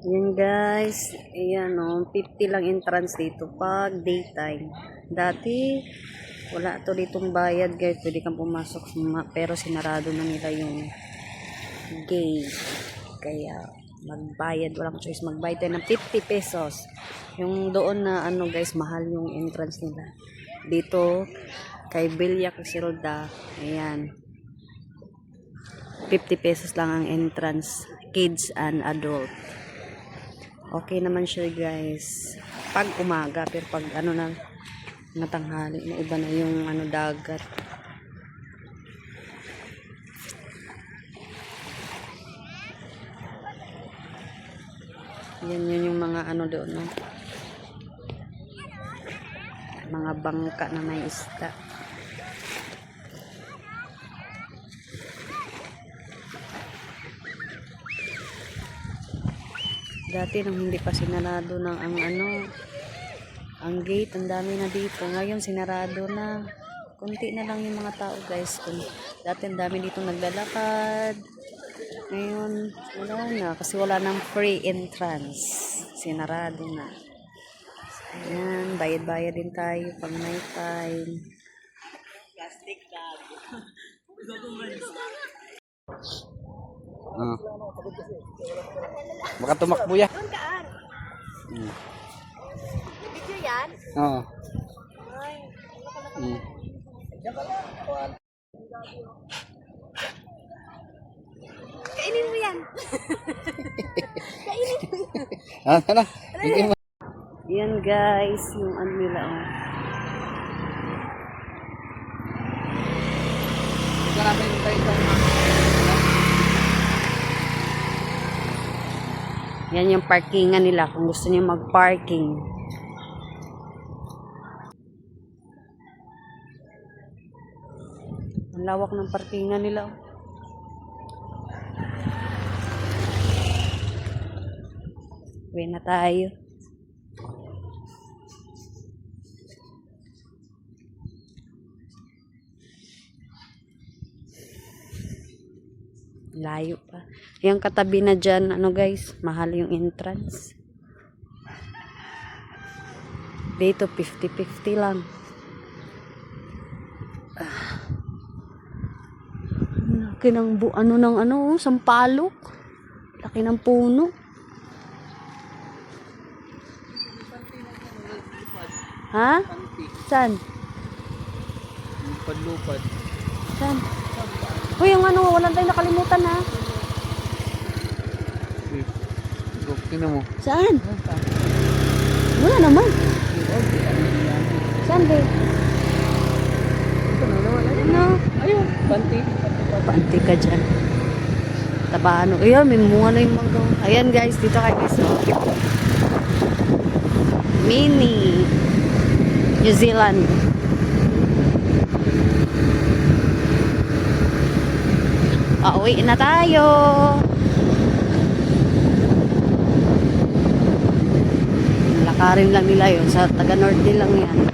Yan guys, ayan o, 50 lang entrance dito pag daytime. Dati, wala to ditong bayad guys, pwede kang pumasok, pero sinarado na nila yung gate. Kaya, magbayad, walang choice, magbayad tayo ng 50 pesos. Yung doon na ano guys, mahal yung entrance nila. Dito, kay Bilya Casilda, ayan, 50 pesos lang ang entrance, kids and adult. Okay naman siya guys pag umaga, pero pag ano na natanghali na, iba na yung ano dagat. Yan yun yung mga ano doon, no? Mga bangka na may isda. Dati nung hindi pa sinarado ng ang gate, ang dami na dito. Ngayon sinarado na. Kunti na lang yung mga tao guys. Dati ang dami dito naglalakad. Ngayon wala na kasi wala nang free entrance. Sinarado na. Ayan, bayad-bayad din tayo pag may time. Plastic bag. Baka tumakbo yan. Doon ka, Ar. Video yan? Oo. Ay, kainin mo yan. Kainin mo yan. Ano? Yan guys, yung ano nila oh. Yan yung parkingan nila kung gusto niyo mag-parking. Ang lawak ng parkingan nila. Uwi na tayo. Layo pa. Yung katabi na dyan, ano guys, mahal yung entrance. Dito, 50-50 lang. Laki ng sampalok. Laki ng puno. Ha? Saan? Lupad-lupad. Saan? Uy, yung walang tayong nakalimutan ha. Tingnan mo. Saan? Wala naman. Saan ba? Ano? Ayun, panti. Panti ka dyan. Tabano. Ayun, may bunga na yung mangga. Ayan guys, dito kayo guys. Mini New Zealand. Pauwi na tayo. Lakarin lang nila yun. Sa taga Norte lang yan.